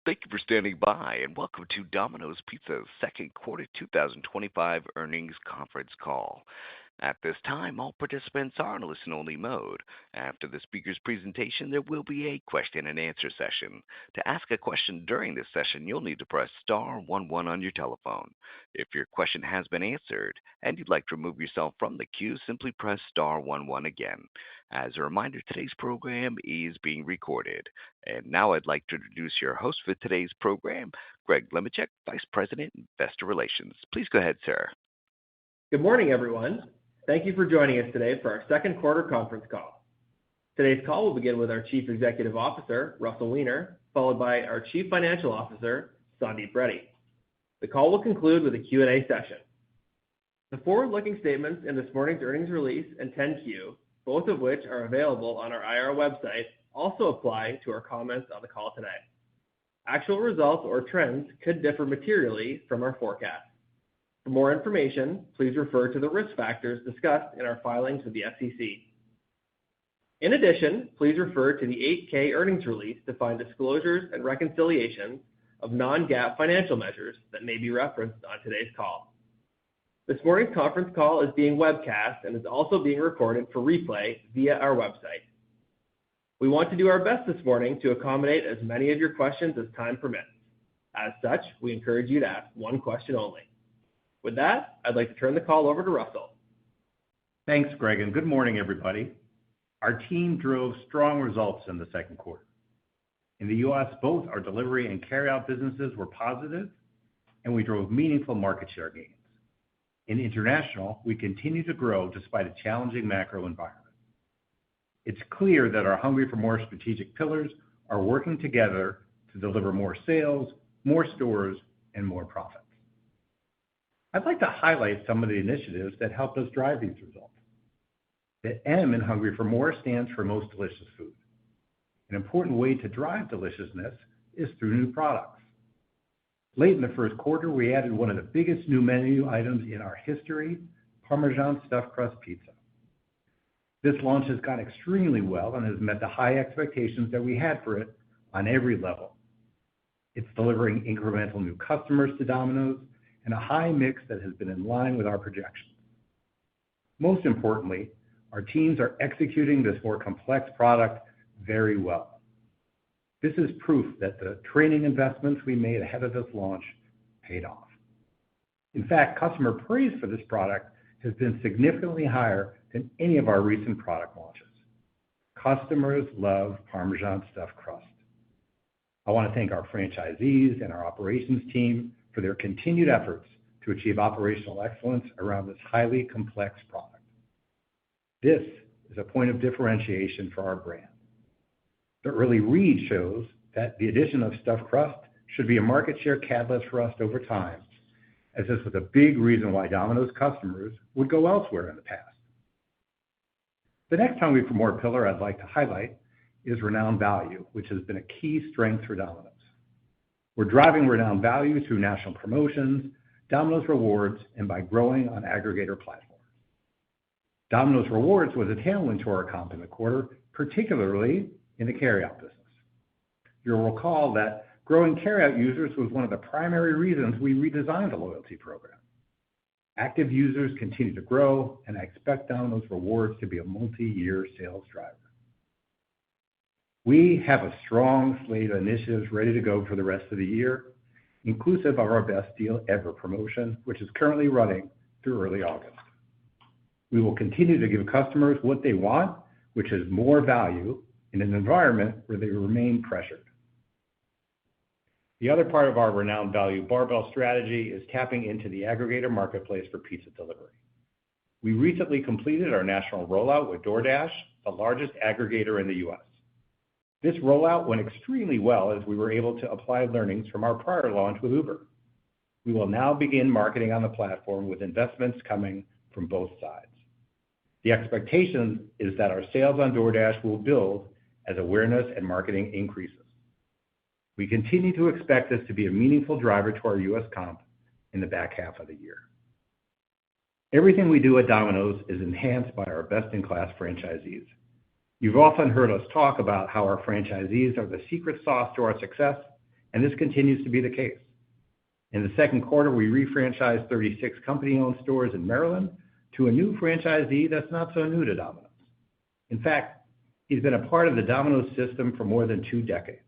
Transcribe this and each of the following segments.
Thank you for standing by, and welcome to Domino's Pizza's second quarter 2025 earnings conference call. At this time, all participants are in a listen-only mode. After the speaker's presentation, there will be a question-and-answer session. To ask a question during this session, you'll need to press star 11 on your telephone. If your question has been answered and you'd like to remove yourself from the queue, simply press star 11 again. As a reminder, today's program is being recorded. And now I'd like to introduce your host for today's program, Greg Lemachek, Vice President, Investor Relations. Please go ahead, sir. Good morning, everyone. Thank you for joining us today for our second quarter conference call. Today's call will begin with our Chief Executive Officer, Russell Weiner, followed by our Chief Financial Officer, Sandeep Reddy. The call will conclude with a Q&A session. The forward-looking statements in this morning's earnings release and 10-Q, both of which are available on our IR website, also apply to our comments on the call today. Actual results or trends could differ materially from our forecast. For more information, please refer to the risk factors discussed in our filings with the SEC. In addition, please refer to the 8-K earnings release to find disclosures and reconciliations of non-GAAP financial measures that may be referenced on today's call. This morning's conference call is being webcast and is also being recorded for replay via our website. We want to do our best this morning to accommodate as many of your questions as time permits. As such, we encourage you to ask one question only. With that, I'd like to turn the call over to Russell. Thanks, Greg, and good morning, everybody. Our team drove strong results in the second quarter. In the U.S., both our delivery and carryout businesses were positive, and we drove meaningful market share gains. In international, we continue to grow despite a challenging macro environment. It's clear that our Hungry for More strategic pillars are working together to deliver more sales, more stores, and more profits. I'd like to highlight some of the initiatives that helped us drive these results. The M in Hungry for More stands for Most Delicious Food. An important way to drive deliciousness is through new products. Late in the first quarter, we added one of the biggest new menu items in our history, Parmesan Stuffed Crust Pizza. This launch has gone extremely well and has met the high expectations that we had for it on every level. It's delivering incremental new customers to Domino's and a high mix that has been in line with our projections. Most importantly, our teams are executing this more complex product very well. This is proof that the training investments we made ahead of this launch paid off. In fact, customer praise for this product has been significantly higher than any of our recent product launches. Customers love Parmesan Stuffed Crust. I want to thank our franchisees and our operations team for their continued efforts to achieve operational excellence around this highly complex product. This is a point of differentiation for our brand. The early read shows that the addition of stuffed crust should be a market share catalyst for us over time, as this was a big reason why Domino's customers would go elsewhere in the past. The next Hungry for More pillar I'd like to highlight is Renowned Value, which has been a key strength for Domino's. We're driving Renowned Value through national promotions, Domino's Rewards, and by growing on aggregator platforms. Domino's Rewards was a tailwind to our comp in the quarter, particularly in the carryout business. You'll recall that growing carryout users was one of the primary reasons we redesigned the loyalty program. Active users continue to grow, and I expect Domino's Rewards to be a multi-year sales driver. We have a strong slate of initiatives ready to go for the rest of the year, inclusive of our Best Deal Ever promotion, which is currently running through early August. We will continue to give customers what they want, which is more value in an environment where they remain pressured. The other part of our Renowned Value barbell strategy is tapping into the aggregator marketplace for pizza delivery. We recently completed our national rollout with DoorDash, the largest aggregator in the U.S. This rollout went extremely well as we were able to apply learnings from our prior launch with Uber. We will now begin marketing on the platform with investments coming from both sides. The expectation is that our sales on DoorDash will build as awareness and marketing increases. We continue to expect this to be a meaningful driver to our U.S. comp in the back half of the year. Everything we do at Domino's is enhanced by our best-in-class franchisees. You've often heard us talk about how our franchisees are the secret sauce to our success, and this continues to be the case. In the second quarter, we refranchised 36 company-owned stores in Maryland to a new franchisee that's not so new to Domino's. In fact, he's been a part of the Domino's system for more than 2 decades.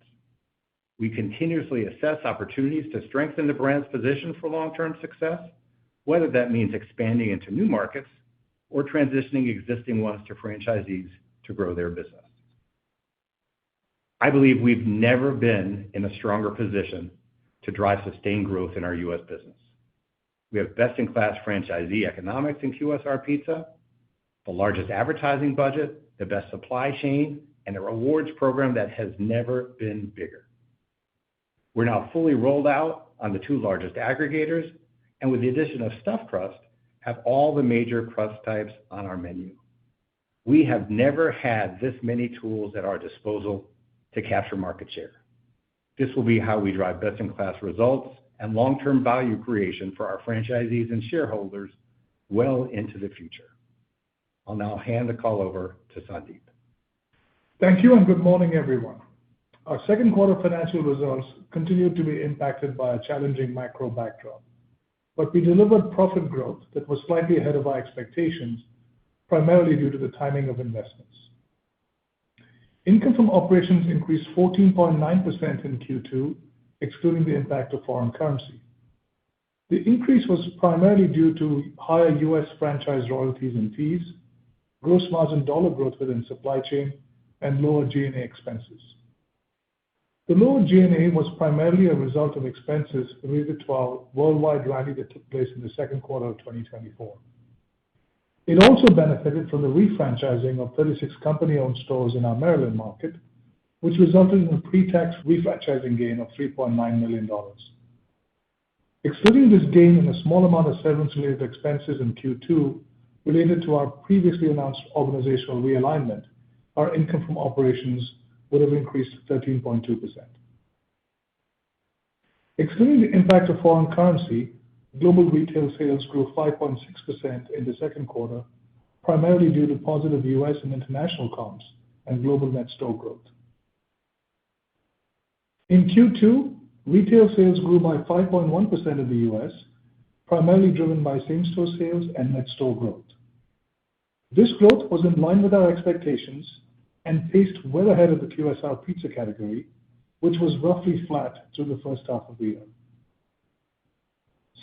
We continuously assess opportunities to strengthen the brand's position for long-term success, whether that means expanding into new markets or transitioning existing ones to franchisees to grow their business. I believe we've never been in a stronger position to drive sustained growth in our U.S. business. We have best-in-class franchisee economics in QSR Pizza, the largest advertising budget, the best supply chain, and a rewards program that has never been bigger. We're now fully rolled out on the 2 largest aggregators, and with the addition of stuffed crust, have all the major crust types on our menu. We have never had this many tools at our disposal to capture market share. This will be how we drive best-in-class results and long-term value creation for our franchisees and shareholders well into the future. I'll now hand the call over to Sandeep. Thank you and good morning, everyone. Our second quarter financial results continued to be impacted by a challenging macro backdrop, but we delivered profit growth that was slightly ahead of our expectations, primarily due to the timing of investments. Income from operations increased 14.9% in Q2, excluding the impact of foreign currency. The increase was primarily due to higher U.S. franchise royalties and fees, gross margin dollar growth within supply chain, and lower G&A expenses. The lower G&A was primarily a result of expenses related to our worldwide rally that took place in the second quarter of 2024. It also benefited from the refranchising of 36 company-owned stores in our Maryland market, which resulted in a pre-tax refranchising gain of $3.9 million. Excluding this gain and a small amount of severance-related expenses in Q2 related to our previously announced organizational realignment, our income from operations would have increased 13.2%. Excluding the impact of foreign currency, global retail sales grew 5.6% in the second quarter, primarily due to positive U.S. and international comps and global net store growth. In Q2, retail sales grew by 5.1% in the U.S., primarily driven by same-store sales and net store growth. This growth was in line with our expectations and paced well ahead of the QSR pizza category, which was roughly flat through the first half of the year.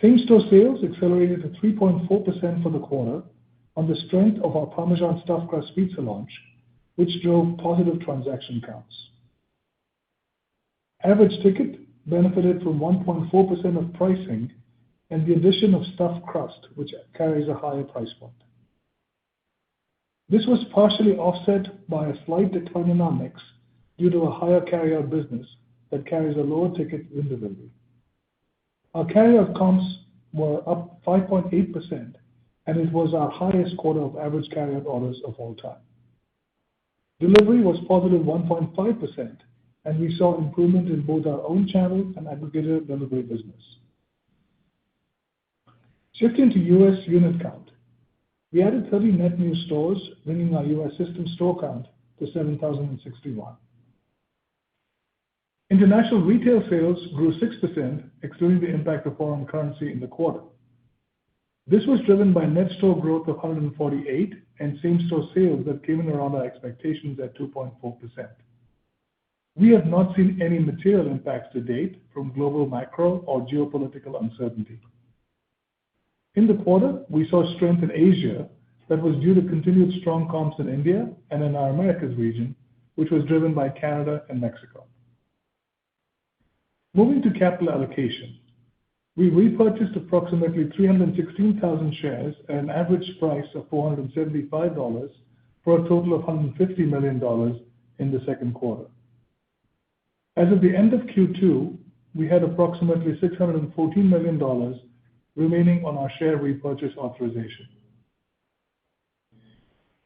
Same-store sales accelerated to 3.4% for the quarter on the strength of our Parmesan stuffed crust pizza launch, which drove positive transaction counts. Average ticket benefited from 1.4% of pricing and the addition of stuffed crust, which carries a higher price point. This was partially offset by a slight decline in our mix due to a higher carryout business that carries a lower ticket than delivery. Our carryout comps were up 5.8%, and it was our highest quarter of average carryout orders of all time. Delivery was positive 1.5%, and we saw improvement in both our own channel and aggregator delivery business. Shifting to U.S. unit count, we added 30 net new stores, bringing our U.S. system store count to 7,061. International retail sales grew 6%, excluding the impact of foreign currency in the quarter. This was driven by net store growth of 148 and same-store sales that came in around our expectations at 2.4%. We have not seen any material impacts to date from global macro or geopolitical uncertainty. In the quarter, we saw strength in Asia that was due to continued strong comps in India and in our Americas region, which was driven by Canada and Mexico. Moving to capital allocation, we repurchased approximately 316,000 shares at an average price of $475 for a total of $150 million in the second quarter. As of the end of Q2, we had approximately $614 million remaining on our share repurchase authorization.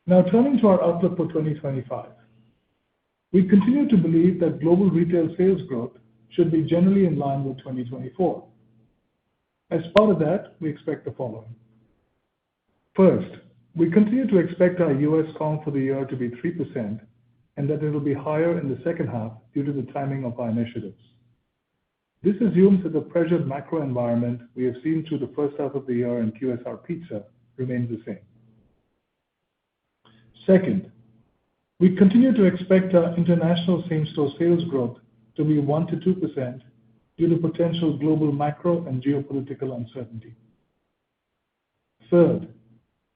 Now turning to our outlook for 2025. We continue to believe that global retail sales growth should be generally in line with 2024. As part of that, we expect the following. First, we continue to expect our U.S. comp for the year to be 3% and that it will be higher in the second half due to the timing of our initiatives. This assumes that the pressured macro environment we have seen through the first half of the year in QSR pizza remains the same. Second, we continue to expect our international same-store sales growth to be 1 to 2% due to potential global macro and geopolitical uncertainty. Third,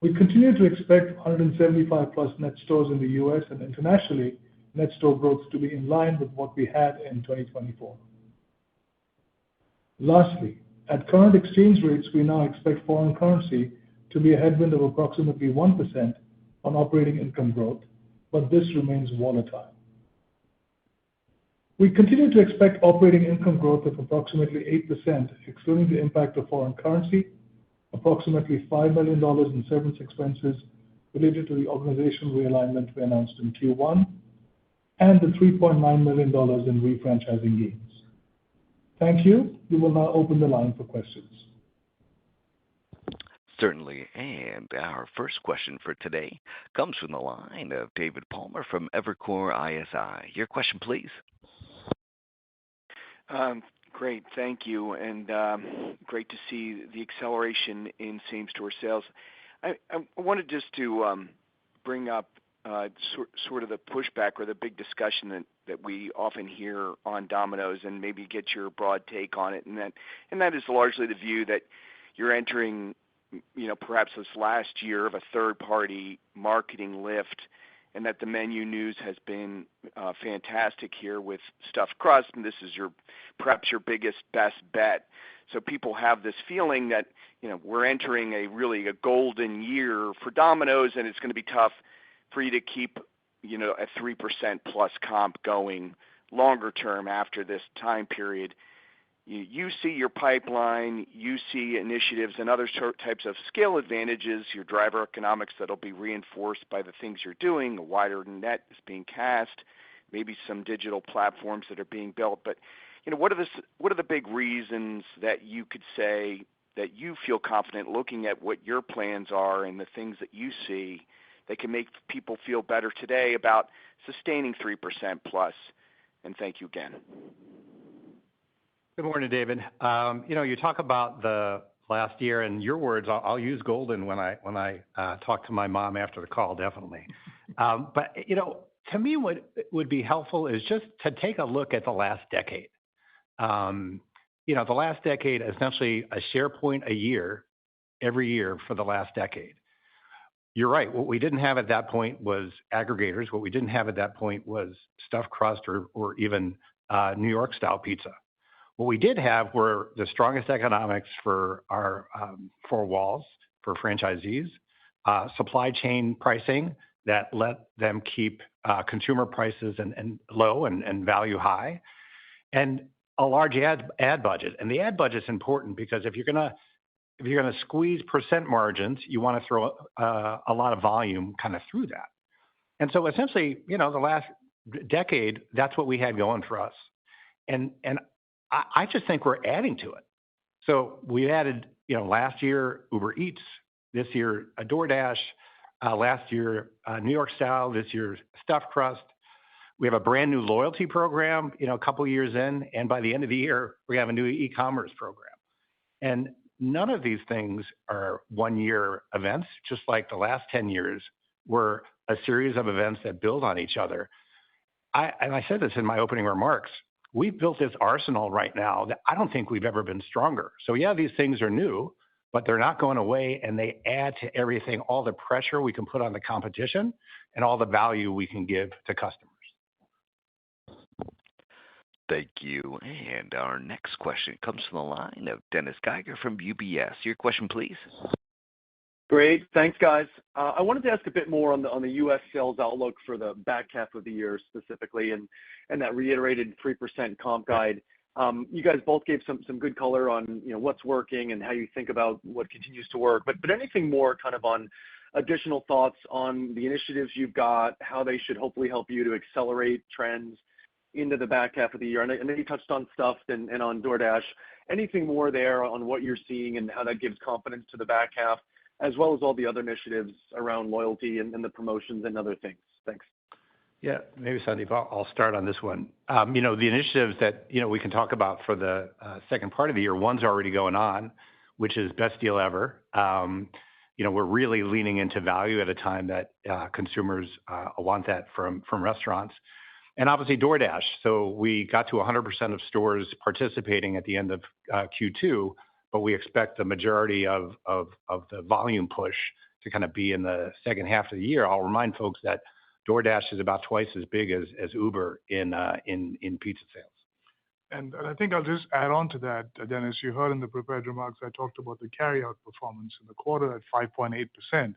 we continue to expect 175 plus net stores in the US and internationally net store growth to be in line with what we had in 2024. Lastly, at current exchange rates, we now expect foreign currency to be a headwind of approximately 1% on operating income growth, but this remains volatile. We continue to expect operating income growth of approximately 8%, excluding the impact of foreign currency, approximately $5 million in severance expenses related to the organizational realignment we announced in Q1, and the $3.9 million in refranchising gains. Thank you. We will now open the line for questions. Certainly. And our first question for today comes from the line of David Palmer from Evercore ISI. Your question, please. Great. Thank you. And great to see the acceleration in same-store sales. I wanted just to bring up sort of the pushback or the big discussion that we often hear on Domino's and maybe get your broad take on it. And that is largely the view that you're entering, perhaps this last year of a third-party marketing lift, and that the menu news has been fantastic here with stuffed crust, and this is perhaps your biggest, best bet. So people have this feeling that, we're entering a golden year for Domino's, and it's going to be tough for you to keep, a 3% plus comp going longer term after this time period. You see your pipeline, you see initiatives and other types of scale advantages, your driver economics that'll be reinforced by the things you're doing, a wider net is being cast, maybe some digital platforms that are being built. But, what are the big reasons that you could say that you feel confident looking at what your plans are and the things that you see that can make people feel better today about sustaining 3% plus? And thank you again. Good morning, David. You talk about the last year, and your words, I'll use golden when I talk to my mom after the call, definitely. But, to me, what would be helpful is just to take a look at the last decade. The last decade, essentially a share point a year, every year for the last decade. You're right. What we didn't have at that point was aggregators. What we didn't have at that point was stuffed crust or even New York style pizza. What we did have were the strongest economics for our four walls, for franchisees, supply chain pricing that let them keep consumer prices and low and value high, and a large ad budget. And the ad budget's important because if you're gonna squeeze percent margins, you want to throw a lot of volume kind of through that. And so essentially, the last decade, that's what we had going for us. And I just think we're adding to it. So we added, last year, Uber Eats, this year, a DoorDash, last year, New York style, this year, stuffed crust. We have a brand new loyalty program, a couple years in, and by the end of the year, we have a new e-commerce program. And none of these things are one-year events, just like the last 10 years were a series of events that build on each other. And I said this in my opening remarks. We've built this arsenal right now that I don't think we've ever been stronger. So yeah, these things are new, but they're not going away, and they add to everything, all the pressure we can put on the competition and all the value we can give to customers. Thank you. And our next question comes from the line of Dennis Geiger from UBS. Your question, please. Great. Thanks, guys. I wanted to ask a bit more on the U.S. sales outlook for the back half of the year specifically, and that reiterated 3% comp guide. You guys both gave some good color on what's working and how you think about what continues to work. But anything more kind of on additional thoughts on the initiatives you've got, how they should hopefully help you to accelerate trends into the back half of the year? And then you touched on stuffed and on DoorDash. Anything more there on what you're seeing and how that gives confidence to the back half, as well as all the other initiatives around loyalty and the promotions and other things? Thanks. Yeah, maybe Sandeep, I'll start on this one. The initiatives that, we can talk about for the second part of the year, one's already going on, which is Best Deal Ever. We're really leaning into value at a time that consumers want that from restaurants. And obviously DoorDash. So we got to 100% of stores participating at the end of Q2, but we expect the majority of the volume push to kind of be in the second half of the year. I'll remind folks that DoorDash is about twice as big as Uber in pizza sales. And I think I'll just add on to that, Dennis. You heard in the prepared remarks, I talked about the carryout performance in the quarter at 5.8%.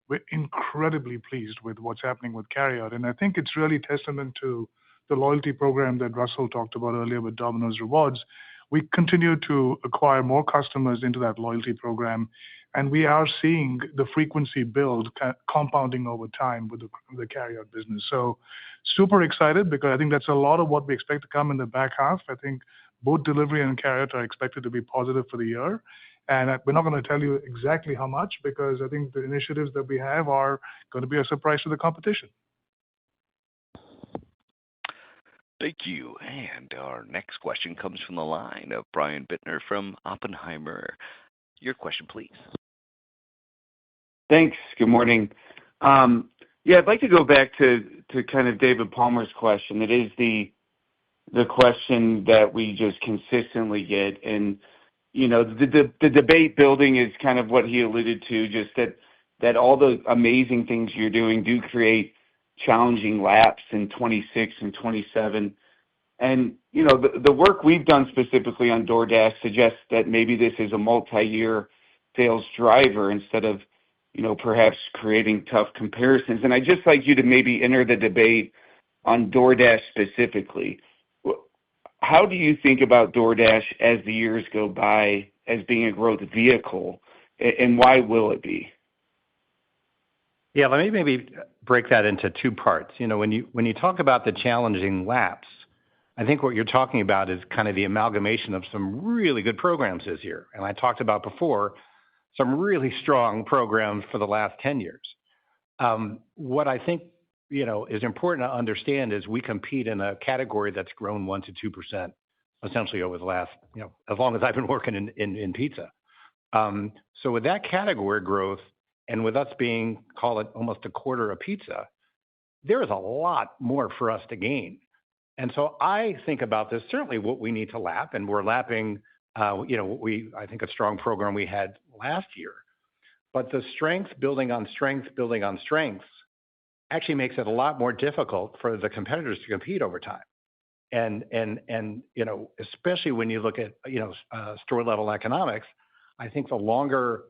We're incredibly pleased with what's happening with carryout. And I think it's really testament to the loyalty program that Russell talked about earlier with Domino's Rewards. We continue to acquire more customers into that loyalty program, and we are seeing the frequency build compounding over time with the carryout business. So super excited because I think that's a lot of what we expect to come in the back half. I think both delivery and carryout are expected to be positive for the year. And we're not going to tell you exactly how much because I think the initiatives that we have are going to be a surprise to the competition. Thank you. And our next question comes from the line of Brian Bittner from Oppenheimer. Your question, please. Thanks. Good morning. I'd like to go back to kind of David Palmer's question. It is the question that we just consistently get. And, the debate building is kind of what he alluded to, just that all the amazing things you're doing do create challenging laps in 26 and 27. And, the work we've done specifically on DoorDash suggests that maybe this is a multi-year sales driver instead of, perhaps creating tough comparisons. And I'd just like you to maybe enter the debate on DoorDash specifically. How do you think about DoorDash as the years go by as being a growth vehicle, and why will it be? Yeah, let me maybe break that into two parts. When you talk about the challenging laps, I think what you're talking about is kind of the amalgamation of some really good programs this year. And I talked about before some really strong programs for the last 10 years. What I think is important to understand is we compete in a category that's grown 1% to 2% essentially over the last, as long as I've been working in pizza. So with that category growth and with us being, call it almost a quarter of pizza, there is a lot more for us to gain. And so I think about this, certainly what we need to lap, and we're lapping, I think a strong program we had last year. But the strength building on strength actually makes it a lot more difficult for the competitors to compete over time. And especially when you look at, store level economics, I think the longer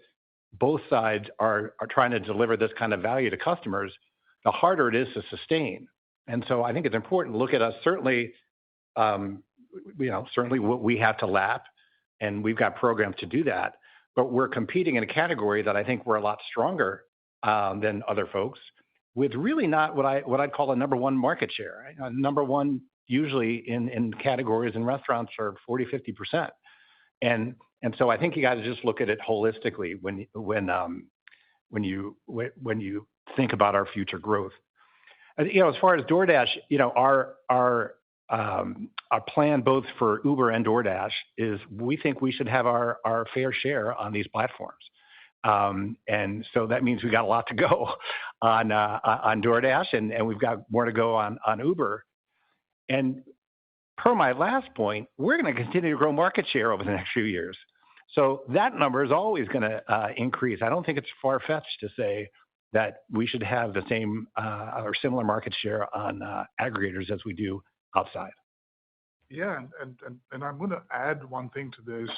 both sides are trying to deliver this kind of value to customers, the harder it is to sustain. And so I think it's important to look at us, certainly what we have to lap, and we've got programs to do that, but we're competing in a category that I think we're a lot stronger than other folks, with really not what I'd call a number one market share. Right? Number one usually in categories in restaurants are 40, 50%. And so I think you got to just look at it holistically when you think about our future growth. As far as DoorDash, our plan both for Uber and DoorDash is we think we should have our fair share on these platforms. And so that means we got a lot to go on DoorDash, and we've got more to go on Uber. And per my last point, we're going to continue to grow market share over the next few years. So that number is always going to increase. I don't think it's far-fetched to say that we should have the same or similar market share on aggregators as we do outside. Yeah, and I'm going to add one thing to this,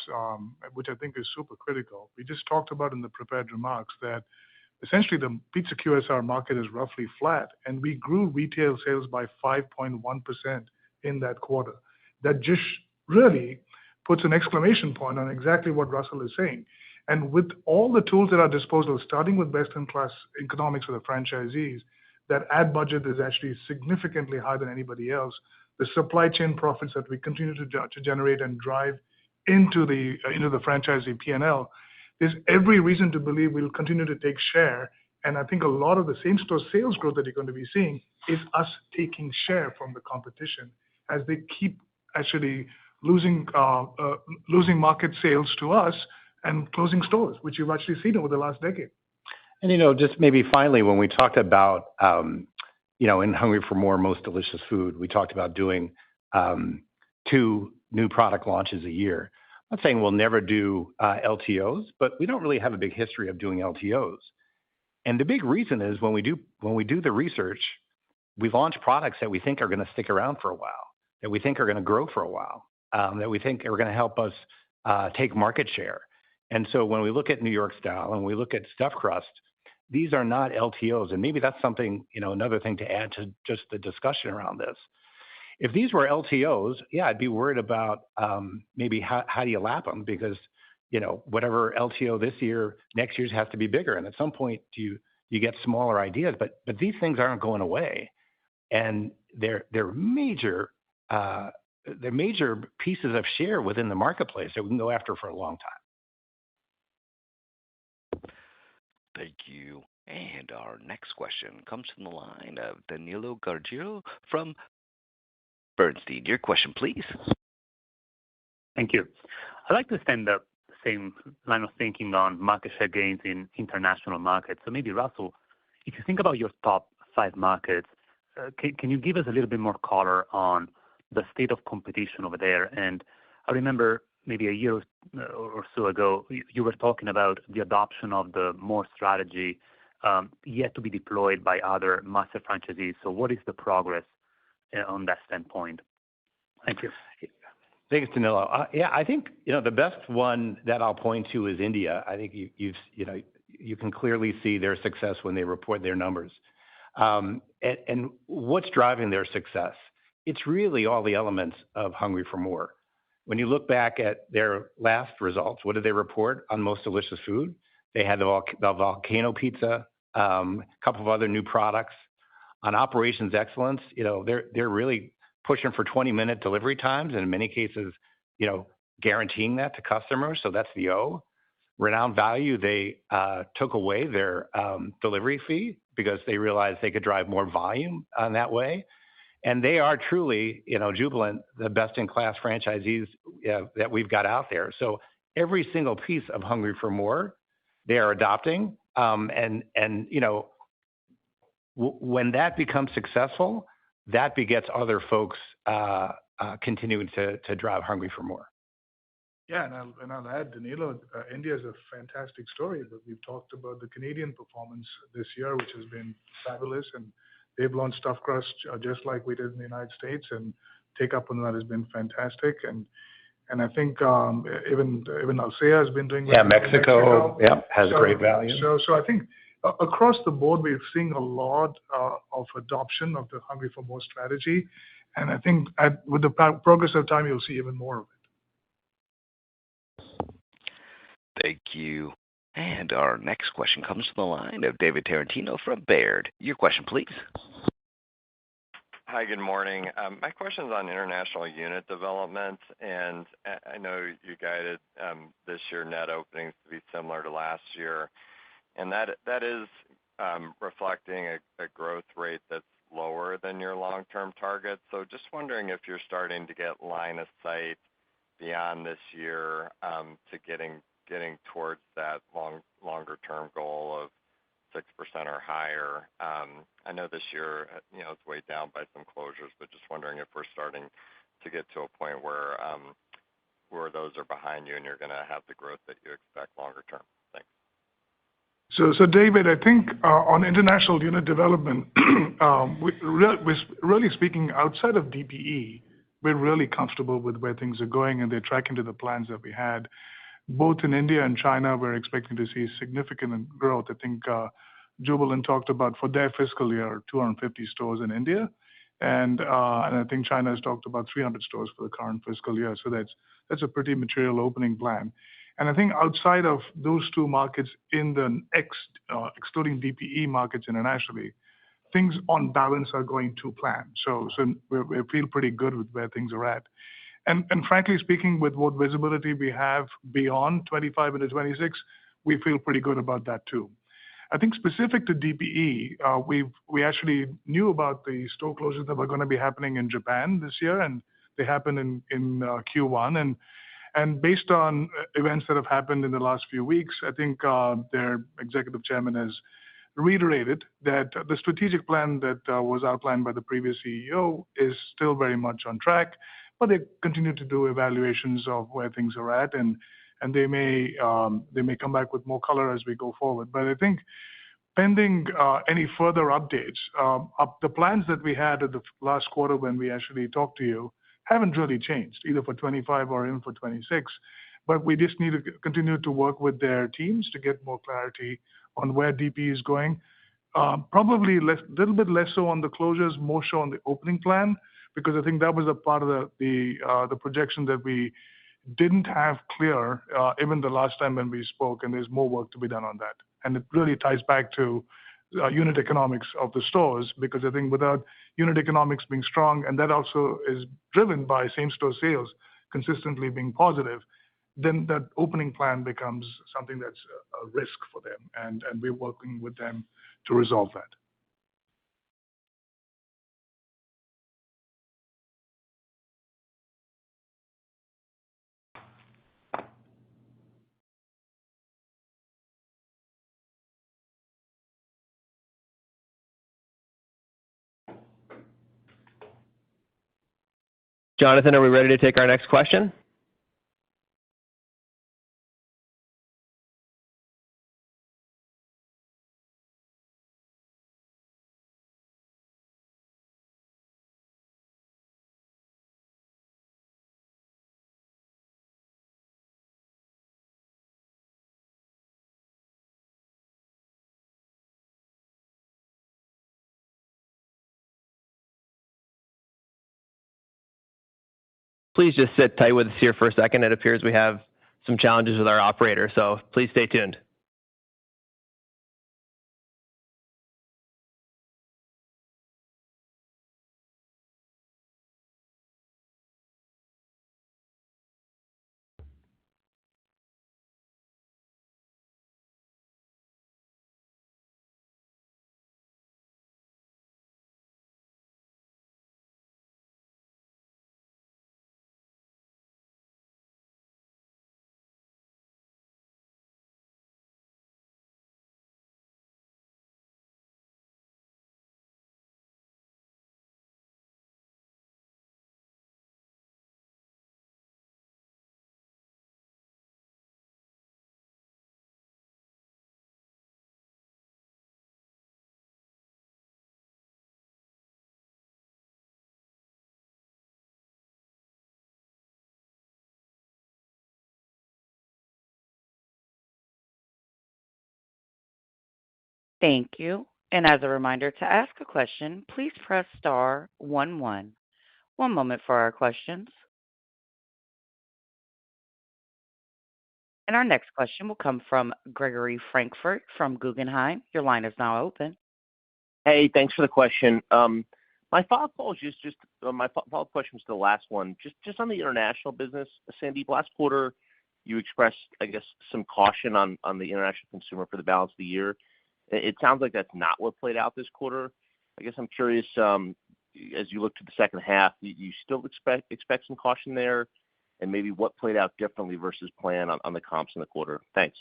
which I think is super critical. We just talked about in the prepared remarks that essentially the pizza QSR market is roughly flat, and we grew retail sales by 5.1% in that quarter. That just really puts an exclamation point on exactly what Russell is saying. And with all the tools at our disposal, starting with best-in-class economics for the franchisees, that ad budget is actually significantly higher than anybody else. The supply chain profits that we continue to generate and drive into the franchisee P&L, there's every reason to believe we'll continue to take share And I think a lot of the same-store sales growth that you're going to be seeing is us taking share from the competition as they keep actually losing market sales to us and closing stores, which you've actually seen over the last decade. And, just maybe finally, when we talked about, in Hungry for More, Most Delicious Food, we talked about doing 2 new product launches a year. I'm not saying we'll never do LTOs, but we don't really have a big history of doing LTOs. And the big reason is when we do the research, we launch products that we think are going to stick around for a while, that we think are going to grow for a while, that we think are going to help us take market share. And so when we look at New York Style and we look at Stuffed Crust, these are not LTOs. And maybe that's something, another thing to add to just the discussion around this. If these were LTOs, yeah, I'd be worried about maybe how do you lap them, because whatever LTO this year, next year's has to be bigger. And at some point, you get smaller ideas. But these things aren't going away, and they're major pieces of share within the marketplace that we can go after for a long time. Thank you. And our next question comes from the line of Danilo Gargiulo from Bernstein. Your question, please. Thank you. I'd like to extend the same line of thinking on market share gains in international markets. So maybe, Russell, if you think about your top 5 markets, can you give us a little bit more color on the state of competition over there? And I remember maybe a year or so ago, you were talking about the adoption of the More strategy yet to be deployed by other master franchisees. So what is the progress on that standpoint? Thank you. Thanks, Danilo. Yeah, I think the best one that I'll point to is India. I think you can clearly see their success when they report their numbers. And what's driving their success? It's really all the elements of Hungry for More. When you look back at their last results, what did they report on Most Delicious Food? They had the volcano pizza, a couple of other new products. On operations excellence, they're really pushing for 20-minute delivery times, and in many cases, guaranteeing that to customers. So that's the O. Renowned value, they took away their delivery fee because they realized they could drive more volume on that way. And they are truly, Jubilant, the best-in-class franchisees that we've got out there. So every single piece of Hungry for More, they are adopting. When that becomes successful, that begets other folks continuing to drive Hungry for More. Yeah, and I'll add, Danilo, India is a fantastic story, but we've talked about the Canadian performance this year, which has been fabulous, and they've launched Stuffed Crust just like we did in the United States, and take-up on that has been fantastic. And I think even Alsea has been doing well. Yeah, Mexico has great value. So I think across the board, we're seeing a lot of adoption of the Hungry for More strategy. And I think with the progress of time, you'll see even more of it. Thank you. And our next question comes from the line of David Tarantino from Baird. Your question, please. Hi, good morning. My question is on international unit development, and I know you guided this year net openings to be similar to last year, and that is reflecting a growth rate that's lower than your long-term target. So just wondering if you're starting to get line of sight beyond this year to getting towards that longer-term goal of 6% or higher. I know this year, it's weighed down by some closures, but just wondering if we're starting to get to a point where those are behind you and you're going to have the growth that you expect longer term. Thanks. So David, I think on international unit development, really speaking, outside of DPE, we're really comfortable with where things are going, and they're tracking to the plans that we had. Both in India and China, we're expecting to see significant growth. I think Jubilant talked about for their fiscal year 250 stores in India, and I think China has talked about 300 stores for the current fiscal year. So that's a pretty material opening plan. And I think outside of those 2 markets, in the excluding DPE markets internationally, things on balance are going to plan. So we feel pretty good with where things are at. And frankly speaking, with what visibility we have beyond 25 into 26, we feel pretty good about that too. I think specific to DPE, we actually knew about the store closures that were going to be happening in Japan this year, and they happened in Q1. And based on events that have happened in the last few weeks, I think their executive chairman has reiterated that the strategic plan that was outlined by the previous CEO is still very much on track, but they continue to do evaluations of where things are at, and they may come back with more color as we go forward. But I think pending any further updates, the plans that we had at the last quarter when we actually talked to you haven't really changed, either for 25 or even for 26. But we just need to continue to work with their teams to get more clarity on where DP is going. Probably a little bit less so on the closures, more so on the opening plan, because I think that was a part of the projection that we didn't have clear even the last time when we spoke, and there's more work to be done on that. And it really ties back to unit economics of the stores, because I think without unit economics being strong, and that also is driven by same-store sales consistently being positive, then that opening plan becomes something that's a risk for them, and we're working with them to resolve that. Jonathan, are we ready to take our next question? Please just sit tight with us here for a second. It appears we have some challenges with our operator, so please stay tuned. Thank you. And as a reminder, to ask a question, please press star 11. One moment for our questions. And our next question will come from Gregory Frankfurt from Guggenheim. Your line is now open. Hey, thanks for the question. My follow-up question was the last one. Just on the international business, Sandeep, last quarter, you expressed, I guess, some caution on the international consumer for the balance of the year. It sounds like that's not what played out this quarter. I guess I'm curious, as you look to the second half, you still expect some caution there, and maybe what played out differently versus plan on the comps in the quarter? Thanks.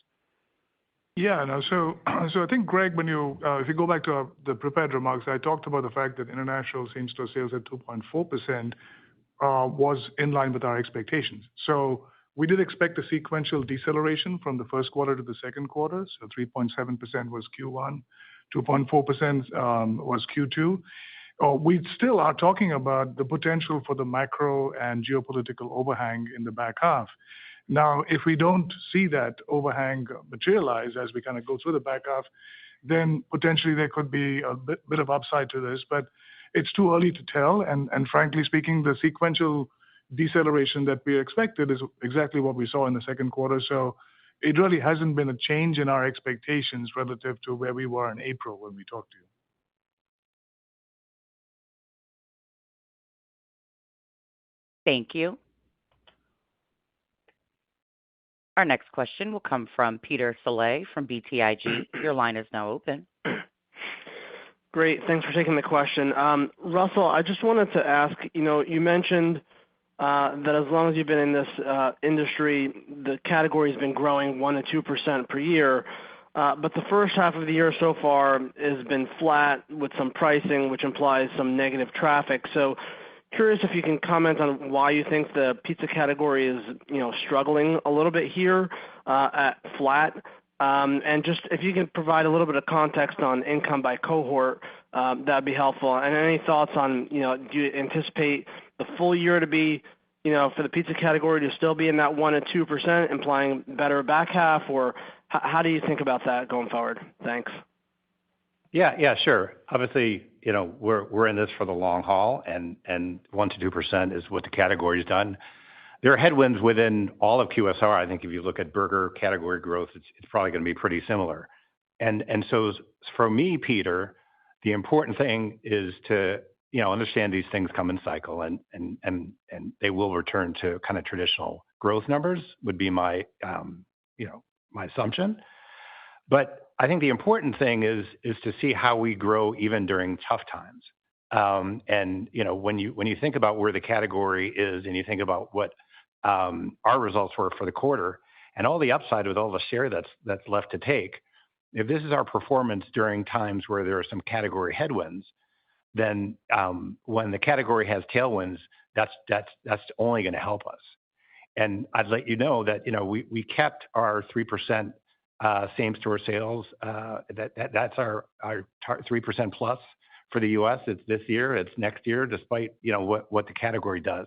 Yeah, no, so I think, Greg, when if you go back to the prepared remarks, I talked about the fact that international same-store sales at 2.4% was in line with our expectations. So we did expect a sequential deceleration from the first quarter to the second quarter. So 3.7% was Q1, 2.4% was Q2. We still are talking about the potential for the macro and geopolitical overhang in the back half. Now, if we don't see that overhang materialize as we kind of go through the back half, then potentially there could be a bit of upside to this, but it's too early to tell. And frankly speaking, the sequential deceleration that we expected is exactly what we saw in the second quarter. So it really hasn't been a change in our expectations relative to where we were in April when we talked to you. Thank you. Our next question will come from Peter Saleh from BTIG. Your line is now open. Great. Thanks for taking the question. Russell, I just wanted to ask, you mentioned that as long as you've been in this industry, the category has been growing 1% to 2% per year. But the first half of the year so far has been flat with some pricing, which implies some negative traffic. So curious if you can comment on why you think the pizza category is, struggling a little bit here at flat. And just if you can provide a little bit of context on income by cohort, that'd be helpful. And any thoughts on, do you anticipate the full year to be, for the pizza category to still be in that 1% to 2%, implying better back half, or how do you think about that going forward? Thanks. Yeah, sure. Obviously, we're in this for the long haul, and 1% to 2% is what the category's done. There are headwinds within all of QSR. I think if you look at burger category growth, it's probably going to be pretty similar. And so for me, Peter, the important thing is to understand these things come in cycle, and they will return to kind of traditional growth numbers would be my my assumption. But I think the important thing is to see how we grow even during tough times. And when you think about where the category is, and you think about what our results were for the quarter, and all the upside with all the share that's left to take, if this is our performance during times where there are some category headwinds, then when the category has tailwinds, that's only going to help us. And I'd let you know that we kept our 3% same-store sales. That's our 3% plus for the U.S. It's this year, it's next year, despite what the category does.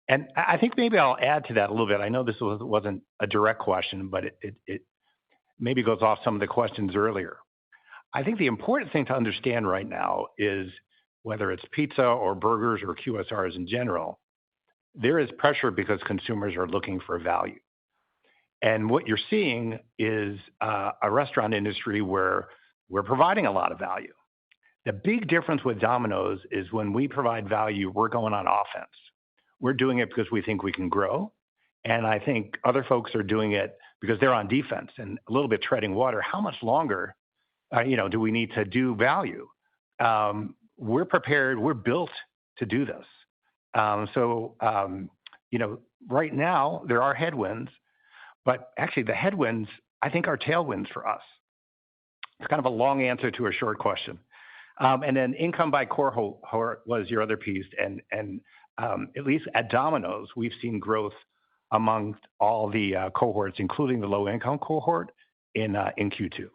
And I think maybe I'll add to that a little bit. I know this wasn't a direct question, but it maybe goes off some of the questions earlier. I think the important thing to understand right now is whether it's pizza or burgers or QSRs in general, there is pressure because consumers are looking for value. And what you're seeing is a restaurant industry where we're providing a lot of value. The big difference with Domino's is when we provide value, we're going on offense. We're doing it because we think we can grow. And I think other folks are doing it because they're on defense and a little bit treading water. How much longer, do we need to do value? We're prepared. We're built to do this. Right now there are headwinds, but actually the headwinds, I think, are tailwinds for us. It's kind of a long answer to a short question. And then income by cohort was your other piece. And at least at Domino's, we've seen growth amongst all the cohorts, including the low-income cohort in Q2.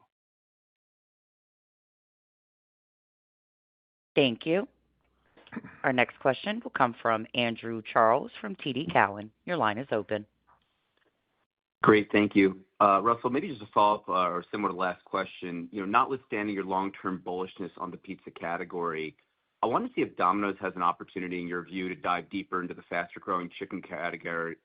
Thank you. Our next question will come from Andrew Charles from TD Cowen. Your line is open. Great, thank you. Russell, maybe just a follow-up or similar to the last question, notwithstanding your long-term bullishness on the pizza category, I want to see if Domino's has an opportunity, in your view, to dive deeper into the faster-growing chicken category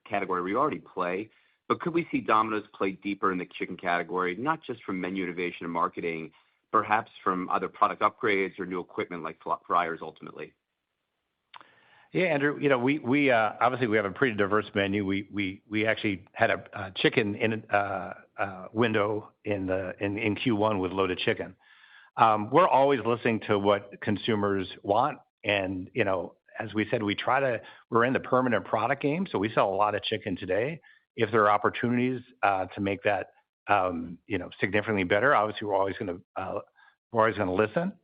we already play. But could we see Domino's play deeper in the chicken category, not just from menu innovation and marketing, perhaps from other product upgrades or new equipment like fryers ultimately? Yeah, Andrew, we obviously we have a pretty diverse menu. We actually had a chicken in window in Q1 with loaded chicken. We're always listening to what consumers want, and as we said, we're in the permanent product game, so we sell a lot of chicken today. If there are opportunities to make that significantly better, obviously we're always going to listen.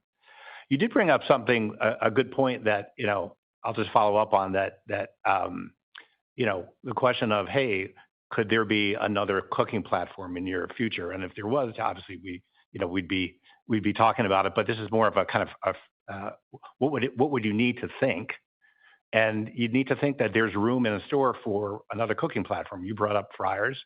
You did bring up a good point that I'll just follow up on that. The question of, hey, could there be another cooking platform in your future? And if there was, obviously we'd be talking about it. But this is more of a kind of what would you need to think? And you'd need to think that there's room in a store for another cooking platform. You brought up fryers,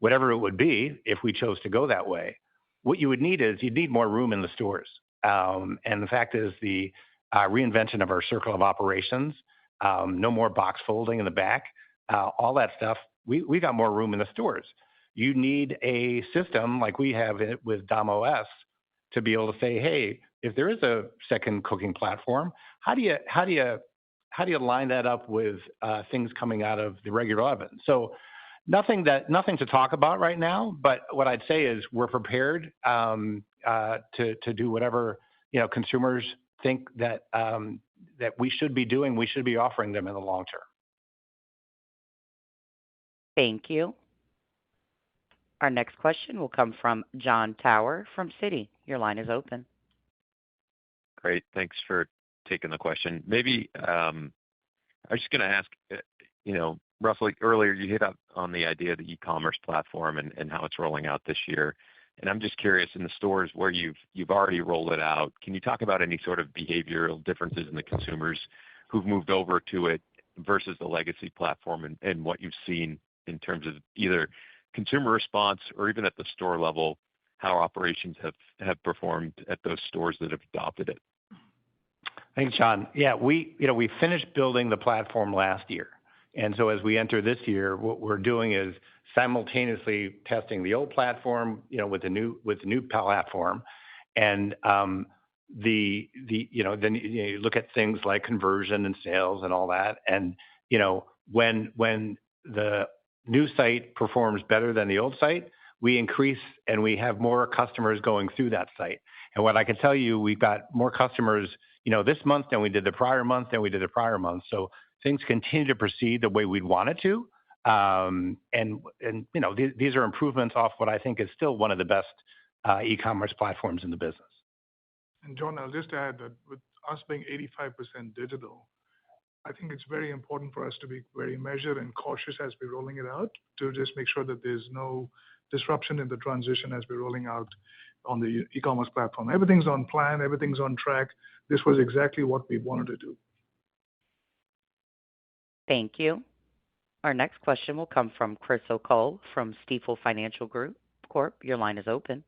whatever it would be, if we chose to go that way. What you would need is you'd need more room in the stores. And the fact is the reinvention of our circle of operations, no more box folding in the back, all that stuff. We got more room in the stores. You need a system like we have it with DomOS to be able to say, hey, if there is a second cooking platform, how do you line that up with things coming out of the regular oven? So Nothing to talk about right now, but what I'd say is we're prepared to do whatever consumers think that we should be doing. We should be offering them in the long term. Thank you. Our next question will come from Jon Tower from Citi. Your line is open. Great. Thanks for taking the question. Maybe I was just going to ask, Russell, earlier you hit up on the idea of the e-commerce platform and how it's rolling out this year. And I'm just curious, in the stores where you've already rolled it out, can you talk about any sort of behavioral differences in the consumers who've moved over to it versus the legacy platform and what you've seen in terms of either consumer response or even at the store level, how operations have performed at those stores that have adopted it? Thanks, John. Yeah, we finished building the platform last year. And so as we enter this year, what we're doing is simultaneously testing the old platform, with the new platform, and then you look at things like conversion and sales and all that. And when the new site performs better than the old site, we increase and we have more customers going through that site. And what I can tell you, we've got more customers, this month than we did the prior month So things continue to proceed the way we'd want it to. These are improvements off what I think is still one of the best e-commerce platforms in the business. And John, I'll just add that with us being 85% digital, I think it's very important for us to be very measured and cautious as we're rolling it out to just make sure that there's no disruption in the transition as we're rolling out on the e-commerce platform. Everything's on plan. Everything's on track. This was exactly what we wanted to do. Thank you. Our next question will come from Chris O'Cull from Stifel Financial Corp. Your line is open.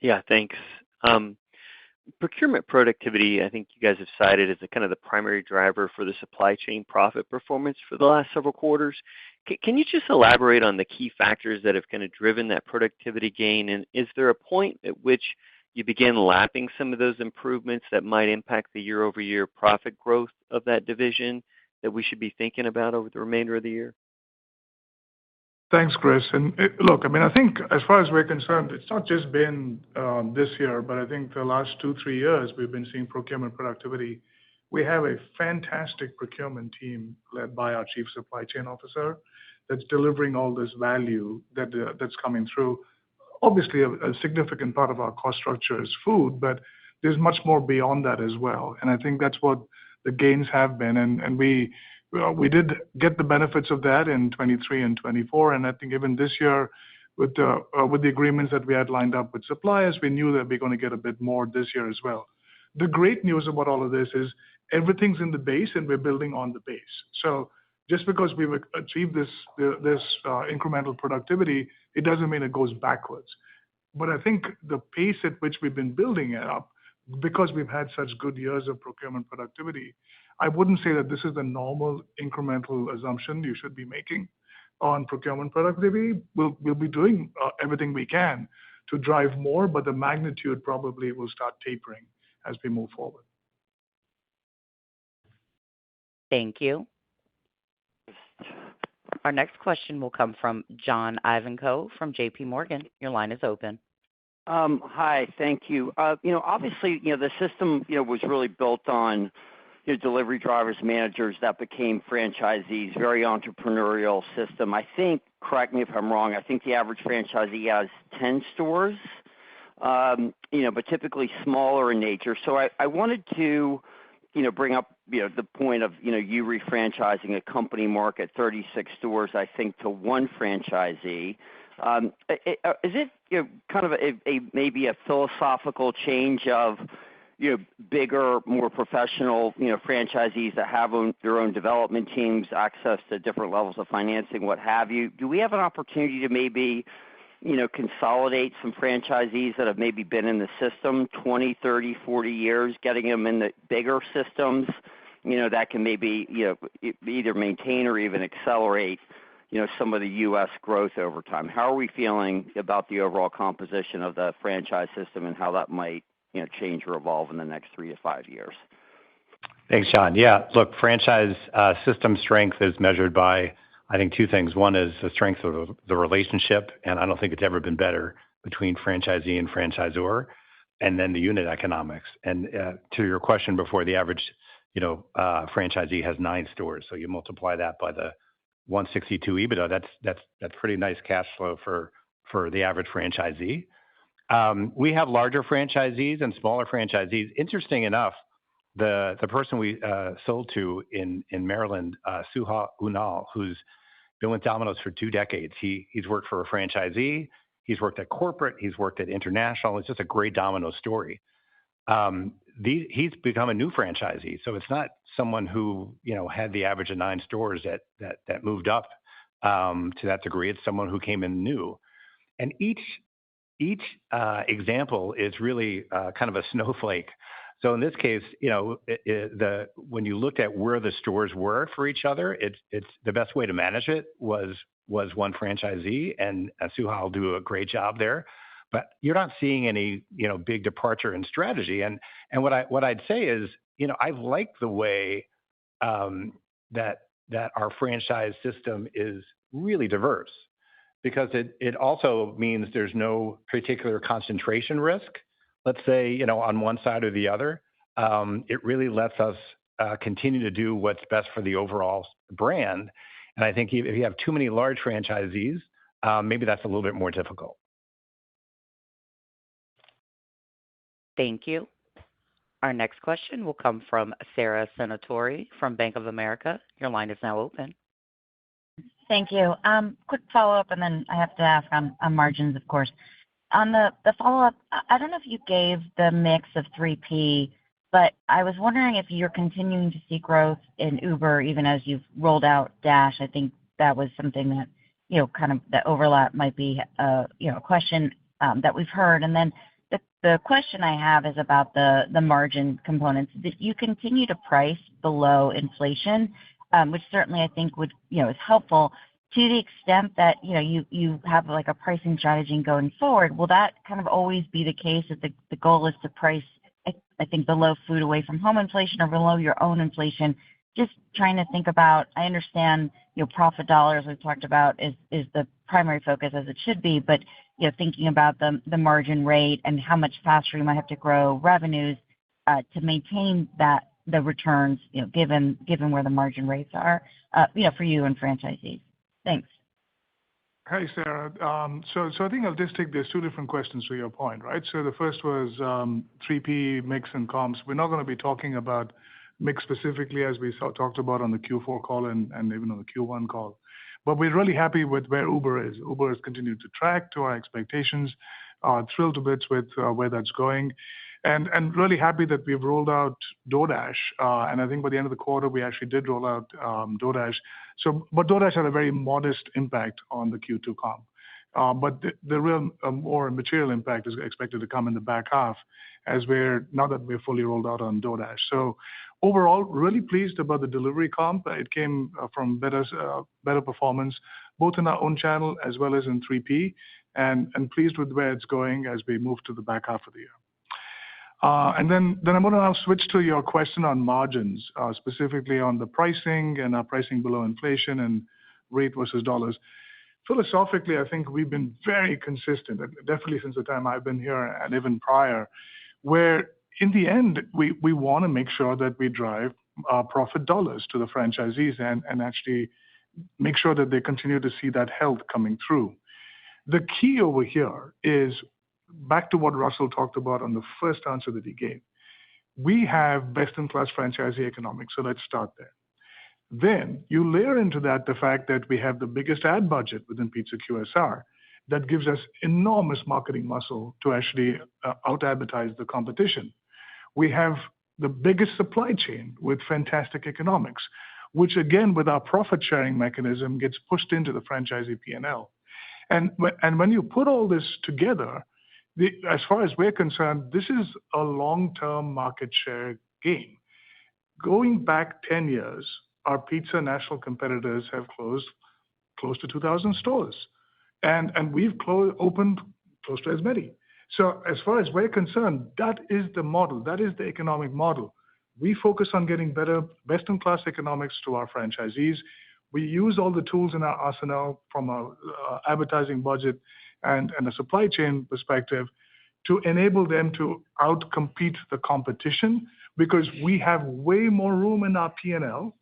Yeah, thanks. Procurement productivity, I think you guys have cited as kind of the primary driver for the supply chain profit performance for the last several quarters. Can you just elaborate on the key factors that have kind of driven that productivity gain? And is there a point at which you begin lapping some of those improvements that might impact the year-over-year profit growth of that division that we should be thinking about over the remainder of the year? Thanks, Chris. And look, I think as far as we're concerned, it's not just been this year, but I think the last 2-3 years we've been seeing procurement productivity. We have a fantastic procurement team led by our Chief Supply Chain Officer that's delivering all this value that's coming through. Obviously, a significant part of our cost structure is food, but there's much more beyond that as well. And I think that's what the gains have been. And we did get the benefits of that in 23 and 24. And I think even this year, with the agreements that we had lined up with suppliers, we knew that we're going to get a bit more this year as well. The great news about all of this is everything's in the base and we're building on the base. So just because we've achieved this incremental productivity, it doesn't mean it goes backwards. But I think the pace at which we've been building it up, because we've had such good years of procurement productivity, I wouldn't say that this is the normal incremental assumption you should be making on procurement productivity. We'll be doing everything we can to drive more, but the magnitude probably will start tapering as we move forward. Thank you. Our next question will come from John Ivankoe from J.P. Morgan. Your line is open. Hi, thank you. Obviously, the system, was really built on delivery drivers, managers that became franchisees, very entrepreneurial system. I think, correct me if I'm wrong, I think the average franchisee has 10 stores, but typically smaller in nature. So I wanted to, bring up, the point of, you refranchising a company market, 36 stores, I think, to one franchisee. Is it kind of maybe a philosophical change of bigger, more professional franchisees that have their own development teams, access to different levels of financing, what have you? Do we have an opportunity to maybe consolidate some franchisees that have maybe been in the system 20, 30, 40 years, getting them in the bigger systems, that can maybe either maintain or even accelerate some of the U.S. growth over time? How are we feeling about the overall composition of the franchise system and how that might change or evolve in the next 3 to 5 years? Thanks, John. Yeah, look, franchise system strength is measured by I think two things. One is the strength of the relationship, and I don't think it's ever been better between franchisee and franchisor, and then the unit economics. And to your question before, the average, franchisee has 9 stores. So you multiply that by the 162 EBITDA. That's pretty nice cash flow for the average franchisee. We have larger franchisees and smaller franchisees. Interesting enough, the person we sold to in Maryland, Suha Unal, who's been with Domino's for 2 decades. He's worked for a franchisee. He's worked at corporate. He's worked at international. It's just a great Domino story. He's become a new franchisee. So it's not someone who, had the average of 9 stores that moved up to that degree. It's someone who came in new. And each example is really kind of a snowflake. So in this case, when you looked at where the stores were for each other, it's the best way to manage it was one franchisee, and Suha will do a great job there. But you're not seeing any big departure in strategy. And what I'd say is, I like the way that our franchise system is really diverse, because it also means there's no particular concentration risk. Let's say, on one side or the other. It really lets us continue to do what's best for the overall brand. And I think if you have too many large franchisees, maybe that's a little bit more difficult. Thank you. Our next question will come from Sara Senatore from Bank of America. Your line is now open. Thank you. Quick follow-up, and then I have to ask on margins, of course. On the follow-up, I don't know if you gave the mix of 3P, but I was wondering if you're continuing to see growth in Uber even as you've rolled out Dash. I think that was something that, kind of the overlap might be a question that we've heard. And then the question I have is about the margin components. That you continue to price below inflation, which certainly I think would, is helpful. To the extent that, you have like a pricing strategy going forward, will that kind of always be the case that the goal is to price, I think, below food away from home inflation or below your own inflation? Just trying to think about, I understand, profit dollars we've talked about is the primary focus as it should be, but, thinking about the margin rate and how much faster you might have to grow revenues to maintain the returns, given where the margin rates are, for you and franchisees. Thanks. Hi, Sarah. So I think I'll just take there's 2 different questions to your point, right? So the first was 3P mix and comps. We're not going to be talking about mix specifically as we talked about on the Q4 call and even on the Q1 call. But we're really happy with where Uber is. Uber has continued to track to our expectations, thrilled to bits with where that's going. And really happy that we've rolled out DoorDash. And I think by the end of the quarter, we actually did roll out DoorDash. But DoorDash had a very modest impact on the Q2 comp. But the real more material impact is expected to come in the back half now that we're fully rolled out on DoorDash. So overall, really pleased about the delivery comp. It came from better performance, both in our own channel as well as in 3P, and pleased with where it's going as we move to the back half of the year. And then I'm going to now switch to your question on margins, specifically on the pricing and our pricing below inflation and rate versus dollars. Philosophically, I think we've been very consistent, definitely since the time I've been here and even prior, where in the end, we want to make sure that we drive profit dollars to the franchisees and actually make sure that they continue to see that health coming through. The key over here is back to what Russell talked about on the first answer that he gave. We have best-in-class franchisee economics, so let's start there. Then you layer into that the fact that we have the biggest ad budget within Pizza QSR that gives us enormous marketing muscle to actually out-advertise the competition. We have the biggest supply chain with fantastic economics, which again, with our profit-sharing mechanism, gets pushed into the franchisee P&L. And when you put all this together, as far as we're concerned, this is a long-term market share gain. Going back 10 years, our pizza national competitors have closed close to 2,000 stores, and we've opened close to as many. So as far as we're concerned, that is the model. That is the economic model. We focus on getting better, best-in-class economics to our franchisees. We use all the tools in our arsenal from a advertising budget and a supply chain perspective to enable them to outcompete the competition because we have way more room in our P&L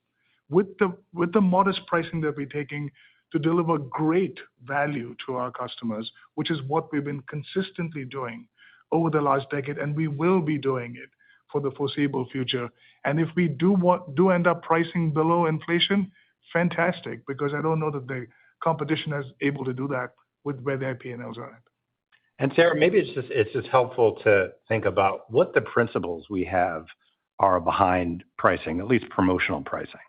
with the modest pricing that we're taking to deliver great value to our customers, which is what we've been consistently doing over the last decade, and we will be doing it for the foreseeable future. And if we do end up pricing below inflation, fantastic, because I don't know that the competition is able to do that with where their P&Ls are at. And Sarah, maybe it's just helpful to think about what the principles we have are behind pricing, at least promotional pricing.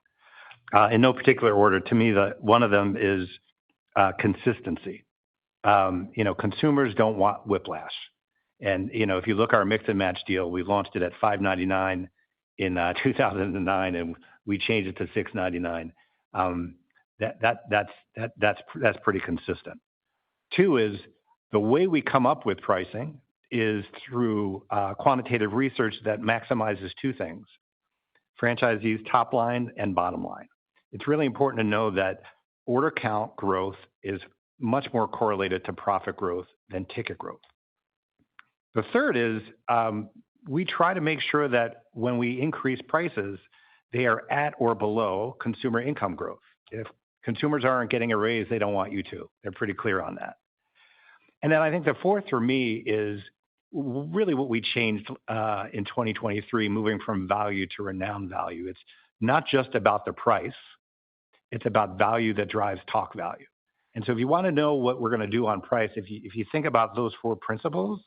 In no particular order, to me, one of them is consistency. Consumers don't want whiplash. And, if you look at our mix and match deal, we launched it at $5.99 in 2009, and we changed it to $6.99. That's pretty consistent. Two is the way we come up with pricing is through quantitative research that maximizes two things: franchisees' top line and bottom line. It's really important to know that order count growth is much more correlated to profit growth than ticket growth. The third is we try to make sure that when we increase prices, they are at or below consumer income growth. If consumers aren't getting a raise, they don't want you to. They're pretty clear on that. And then I think the fourth for me is really what we changed in 2023, moving from value to renowned value. It's not just about the price. It's about value that drives talk value. And so if you want to know what we're going to do on price, if you think about those four principles,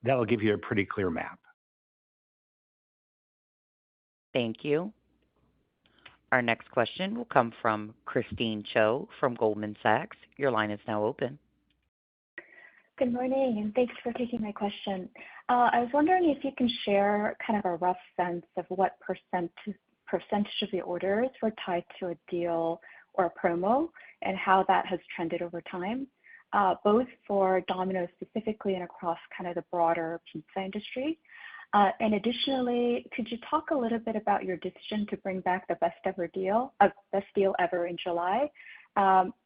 that'll give you a pretty clear map. Thank you. Our next question will come from Christine Cho from Goldman Sachs. Your line is now open. Good morning, and thanks for taking my question. I was wondering if you can share kind of a rough sense of what percentage of the orders were tied to a deal or a promo, and how that has trended over time, both for Domino's specifically and across kind of the broader pizza industry. And additionally, could you talk a little bit about your decision to bring back the best deal ever in July?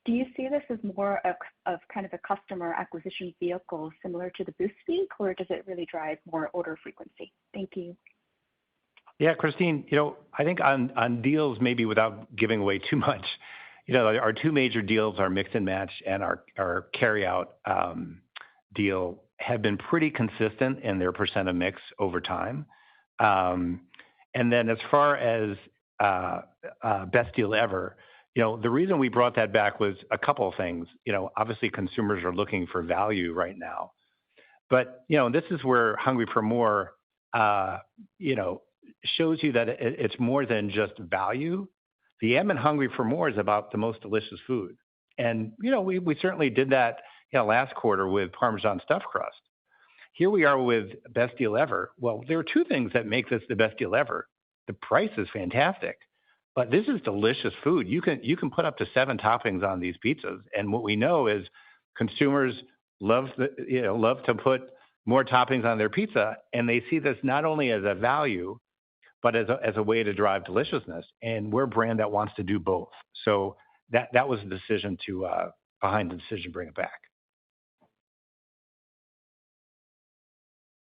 Do you see this as more of kind of a customer acquisition vehicle similar to the Boost Week, or does it really drive more order frequency? Thank you. Yeah, Christine, I think on deals, maybe without giving away too much, our two major deals, our mix and match and our carryout deal, have been pretty consistent in their percent of mix over time. And then as far as best deal ever, the reason we brought that back was a couple of things. Obviously consumers are looking for value right now, but this is where Hungry for More, shows you that it's more than just value. The M in Hungry for More is about the most delicious food. And, we certainly did that, last quarter with Parmesan stuffed crust. Here we are with best deal ever. Well, there are two things that make this the best deal ever. The price is fantastic, but this is delicious food. You can put up to 7 toppings on these pizzas. And what we know is consumers love to put more toppings on their pizza, and they see this not only as a value, but as a way to drive deliciousness. And we're a brand that wants to do both. So that was the decision behind the decision to bring it back.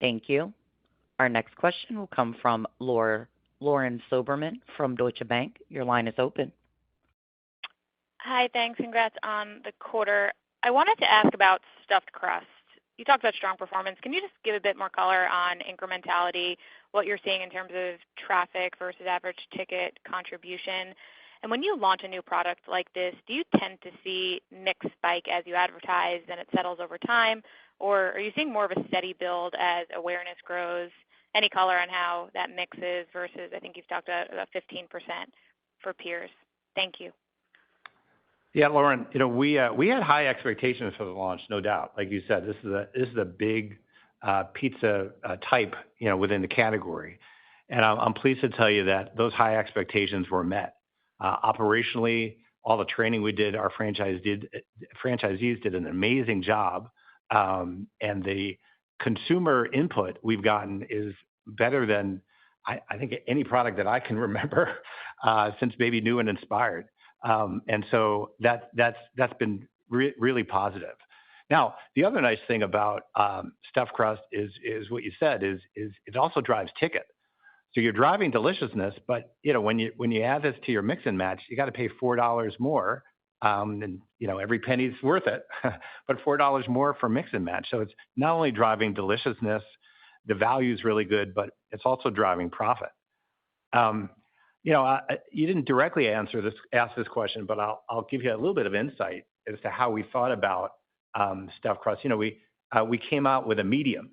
Thank you. Our next question will come from Lauren Soberman from Deutsche Bank. Your line is open. Hi, thanks. Congrats on the quarter. I wanted to ask about stuffed crust. You talked about strong performance. Can you just give a bit more color on incrementality, what you're seeing in terms of traffic versus average ticket contribution? And when you launch a new product like this, do you tend to see mix spike as you advertise and it settles over time? Or are you seeing more of a steady build as awareness grows? Any color on how that mix is versus, I think you've talked about 15% for peers. Thank you. Yeah, Lauren, we had high expectations for the launch, no doubt. Like you said, this is a big pizza type, within the category. And I'm pleased to tell you that those high expectations were met. Operationally, all the training we did, our franchisees did an amazing job. And the consumer input we've gotten is better than I think any product that I can remember since maybe New and Inspired. And so that's been really positive. Now, the other nice thing about stuffed crust is what you said is it also drives ticket. So you're driving deliciousness, but when you add this to your mix and match, you got to pay $4 more, and every penny's worth it, but $4 more for mix and match. So it's not only driving deliciousness, the value is really good, but it's also driving profit. You didn't directly ask this question, but I'll give you a little bit of insight as to how we thought about stuffed crust. We came out with a medium,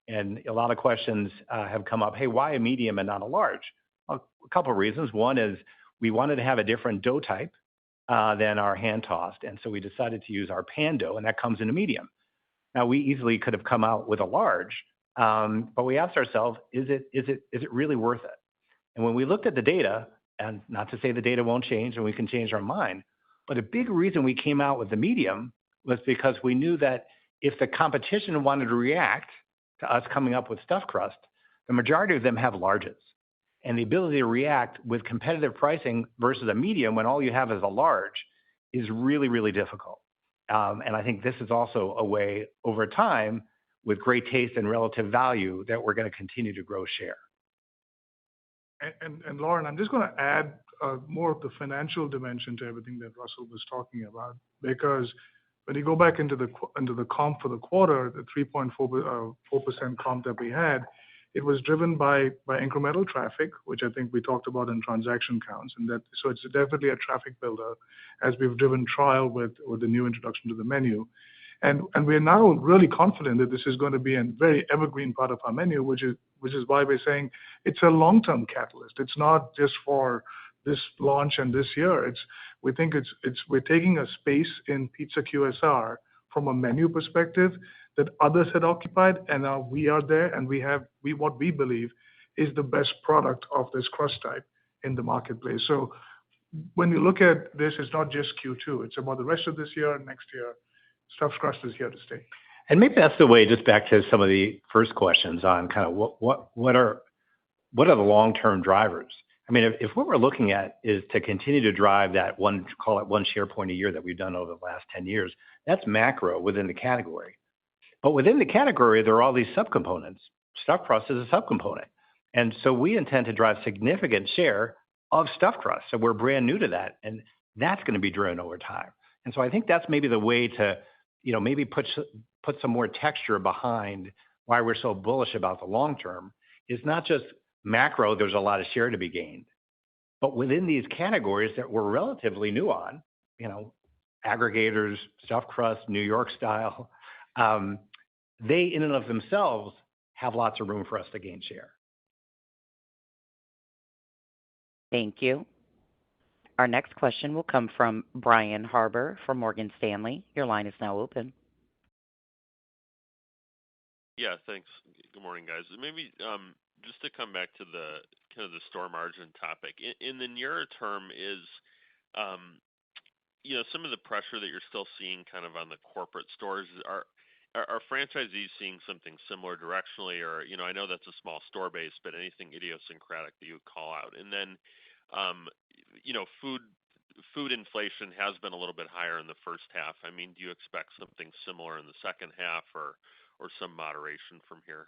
and a lot of questions have come up. Hey, why a medium and not a large? Well, a couple of reasons. One is we wanted to have a different dough type than our hand tossed, and so we decided to use our pan dough, and that comes in a medium. Now we easily could have come out with a large, but we asked ourselves, is it really worth it? And when we looked at the data, and not to say the data won't change and we can change our mind, but a big reason we came out with the medium was because we knew that if the competition wanted to react to us coming up with stuffed crust, the majority of them have larges. And the ability to react with competitive pricing versus a medium when all you have is a large is really, really difficult. And I think this is also a way over time with great taste and relative value that we're going to continue to grow share. And Lauren, I'm just going to add more of the financial dimension to everything that Russell was talking about, because when you go back into the comp for the quarter, the 3.4% comp that we had, it was driven by incremental traffic, which I think we talked about in transaction counts, so it's definitely a traffic builder as we've driven trial with the new introduction to the menu. And we're now really confident that this is going to be a very evergreen part of our menu, which is why we're saying it's a long-term catalyst. It's not just for this launch and this year. We think we're taking a space in pizza QSR from a menu perspective that others had occupied, and now we are there, and we have what we believe is the best product of this crust type in the marketplace. So when you look at this, it's not just Q2. It's about the rest of this year and next year. Stuffed crust is here to stay. And maybe that's the way, just back to some of the first questions on kind of what are the long-term drivers. I mean, if what we're looking at is to continue to drive that one share point a year that we've done over the last 10 years, that's macro within the category. But within the category, there are all these subcomponents. Stuffed crust is a subcomponent. And so we intend to drive significant share of stuffed crust. So we're brand new to that, and that's going to be driven over time. And so I think that's maybe the way to maybe put some more texture behind why we're so bullish about the long term. It's not just macro, there's a lot of share to be gained. But within these categories that we're relatively new on, aggregators, stuffed crust, New York style, they in and of themselves have lots of room for us to gain share. Thank you. Our next question will come from Brian Harbour from Morgan Stanley. Your line is now open. Yeah, thanks. Good morning, guys. Maybe just to come back to the kind of the store margin topic. In the nearer term, is some of the pressure that you're still seeing kind of on the corporate stores, are franchisees seeing something similar directionally, or I know that's a small store base, but anything idiosyncratic that you would call out? And then food inflation has been a little bit higher in the first half. I mean, do you expect something similar in the second half, or some moderation from here?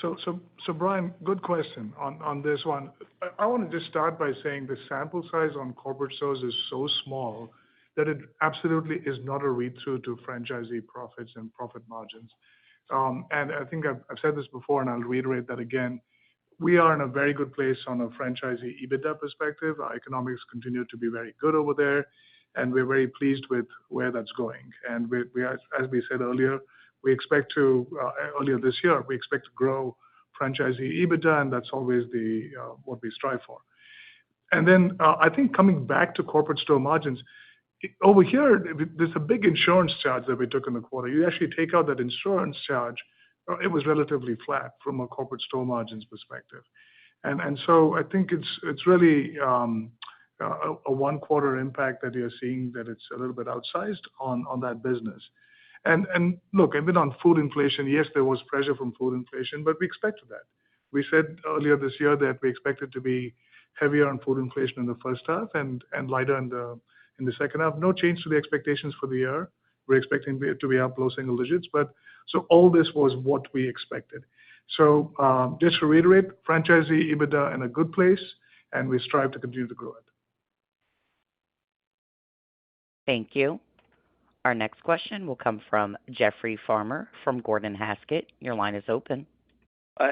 So Brian, good question on this one. I want to just start by saying the sample size on corporate stores is so small that it absolutely is not a read-through to franchisee profits and profit margins. And I think I've said this before, and I'll reiterate that again. We are in a very good place on a franchisee EBITDA perspective. Our economics continue to be very good over there, and we're very pleased with where that's going. And we are, as we said earlier, earlier this year, we expect to grow franchisee EBITDA, and that's always what we strive for. And then I think coming back to corporate store margins, over here, there's a big insurance charge that we took in the quarter. You actually take out that insurance charge, it was relatively flat from a corporate store margins perspective. And so I think it's really a one-quarter impact that you're seeing, that it's a little bit outsized on that business. And look, I've been on food inflation. Yes, there was pressure from food inflation, but we expected that. We said earlier this year that we expected to be heavier on food inflation in the first half and lighter in the second half. No change to the expectations for the year. We're expecting it to be up low single digits, but so all this was what we expected. So just to reiterate, franchisee EBITDA in a good place, and we strive to continue to grow it. Thank you. Our next question will come from Jeffrey Farmer from Gordon Haskett. Your line is open.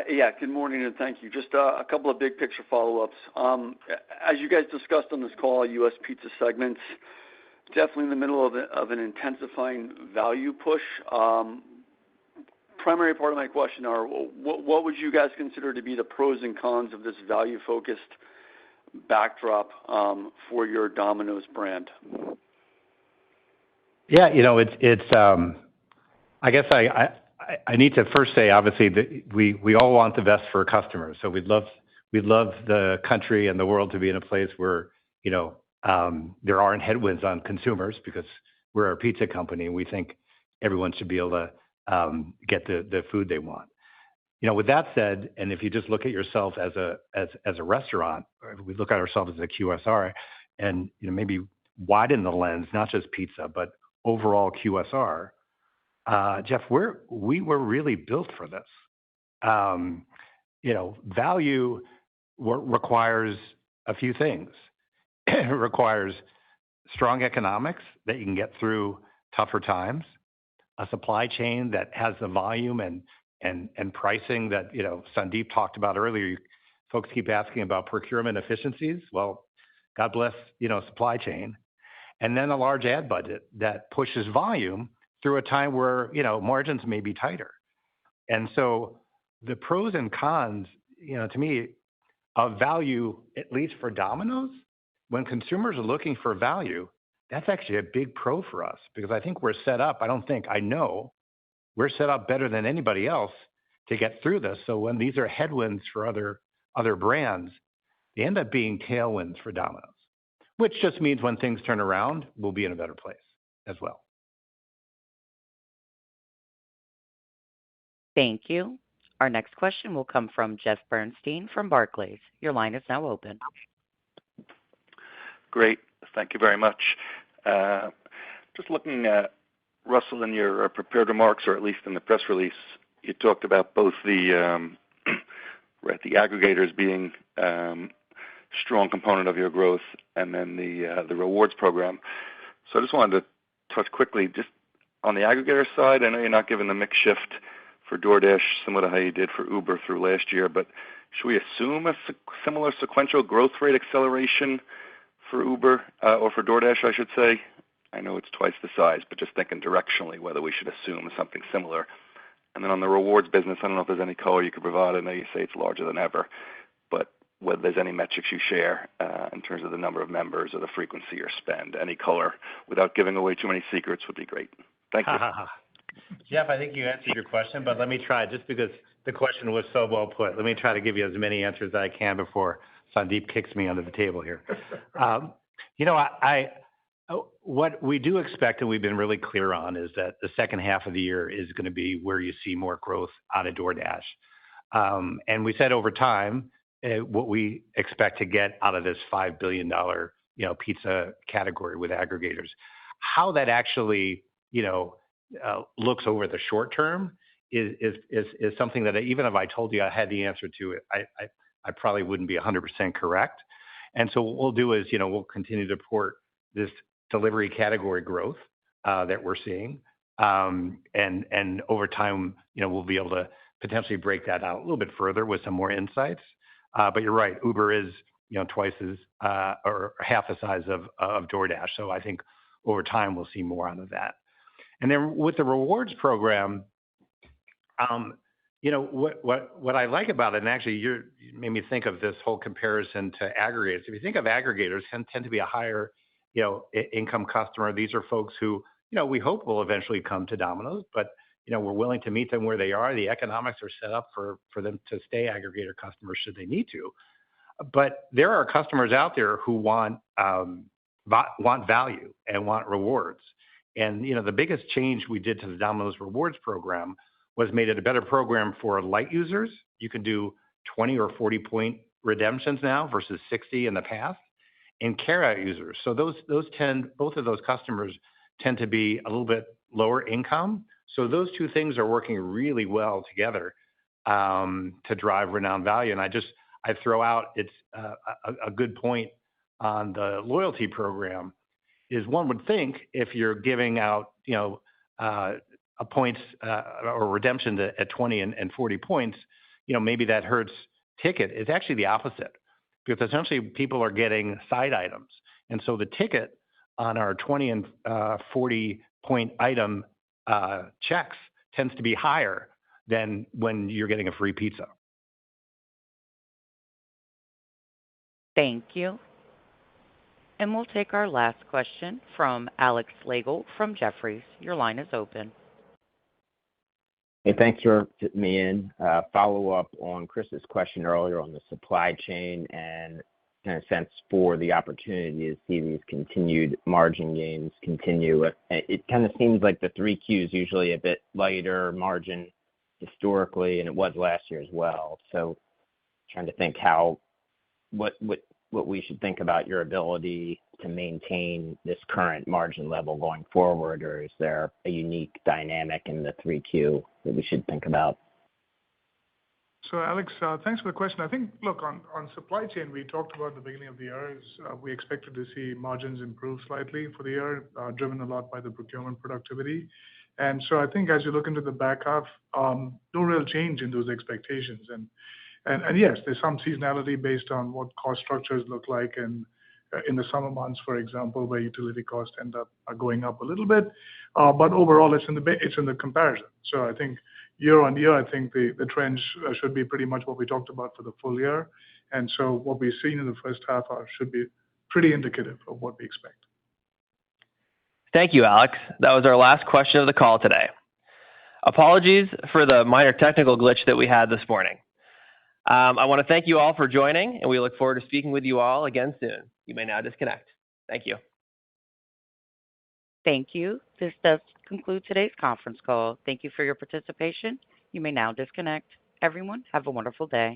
Yeah, good morning, and thank you. Just a couple of big picture follow-ups. As you guys discussed on this call, U.S. pizza segments definitely in the middle of an intensifying value push. Primary part of my question are, what would you guys consider to be the pros and cons of this value-focused backdrop for your Domino's brand? Yeah, I guess I need to first say, obviously, that we all want the best for customers. So we'd love the country and the world to be in a place where, there aren't headwinds on consumers because we're a pizza company and we think everyone should be able to get the food they want. With that said, and if you just look at yourself as a restaurant, or if we look at ourselves as a QSR, and maybe widen the lens, not just pizza, but overall QSR, Jeff, we were really built for this. Value requires a few things. It requires strong economics that you can get through tougher times, a supply chain that has the volume and pricing that Sandeep talked about earlier. Folks keep asking about procurement efficiencies. Well, God bless supply chain, and then a large ad budget that pushes volume through a time where margins may be tighter. And so the pros and cons, to me, of value, at least for Domino's, when consumers are looking for value, that's actually a big pro for us because I think we're set up. I know we're set up better than anybody else to get through this. So when these are headwinds for other brands, they end up being tailwinds for Domino's, which just means when things turn around, we'll be in a better place as well. Thank you. Our next question will come from Jeff Bernstein from Barclays. Your line is now open. Great. Thank you very much. Just looking at Russell in your prepared remarks, or at least in the press release, you talked about both the aggregators being strong component of your growth, and then the rewards program. So I just wanted to touch quickly just on the aggregator side. I know you're not giving the mix shift for DoorDash similar to how you did for Uber through last year, but should we assume a similar sequential growth rate acceleration for Uber or for DoorDash, I should say? I know it's twice the size, but just thinking directionally whether we should assume something similar. And then on the rewards business, I don't know if there's any color you could provide. I know you say it's larger than ever, but whether there's any metrics you share in terms of the number of members or the frequency or spend, any color without giving away too many secrets would be great. Thank you. Jeff, I think you answered your question, but let me try, just because the question was so well put. Let me try to give you as many answers as I can before Sandeep kicks me under the table here. What we do expect, and we've been really clear on, is that the second half of the year is going to be where you see more growth out of DoorDash. And we said over time, what we expect to get out of this $5 billion, pizza category with aggregators. How that actually, looks over the short term is something that even if I told you I had the answer to it, I probably wouldn't be 100% correct. And so what we'll do is, we'll continue to report this delivery category growth that we're seeing. And over time, we'll be able to potentially break that out a little bit further with some more insights. But you're right, Uber is, twice as or half the size of DoorDash. So I think over time we'll see more out of that. And then with the rewards program, what I like about it, and actually you made me think of this whole comparison to aggregators. If you think of aggregators, tend to be a higher, income customer. These are folks who, we hope will eventually come to Domino's, but we're willing to meet them where they are. The economics are set up for them to stay aggregator customers should they need to. But there are customers out there who want value and want rewards. And the biggest change we did to the Domino's Rewards program was made it a better program for light users. You can do 20 or 40 point redemptions now versus 60 in the past, and carryout users. So both of those customers tend to be a little bit lower income. So those two things are working really well together to drive renowned value. And I throw out it's a good point on the loyalty program is one would think if you're giving out a points or redemption at 20 and 40 points, maybe that hurts ticket. It's actually the opposite because essentially people are getting side items. And so the ticket on our 20 and 40 point item checks tends to be higher than when you're getting a free pizza. Thank you. And we'll take our last question from Alex Slagle from Jefferies. Your line is open. Hey, thanks for fitting me in. Follow up on Chris's question earlier on the supply chain and kind of sense for the opportunity to see these continued margin gains continue. It kind of seems like the 3Q is usually a bit lighter margin historically, and it was last year as well. So trying to think what we should think about your ability to maintain this current margin level going forward, or is there a unique dynamic in the 3Q that we should think about? So, Alex, thanks for the question. I think, look, on supply chain, we talked about at the beginning of the year, we expected to see margins improve slightly for the year, driven a lot by the procurement productivity. And so I think as you look into the back half, no real change in those expectations. And yes, there's some seasonality based on what cost structures look like in the summer months, for example, where utility costs end up going up a little bit. But overall, it's in the comparison. So I think year on year, I think the trends should be pretty much what we talked about for the full year. And so what we've seen in the first half should be pretty indicative of what we expect. Thank you, Alex. That was our last question of the call today. Apologies for the minor technical glitch that we had this morning. I want to thank you all for joining, and we look forward to speaking with you all again soon. You may now disconnect. Thank you. Thank you. This does conclude today's conference call. Thank you for your participation. You may now disconnect. Everyone, have a wonderful day.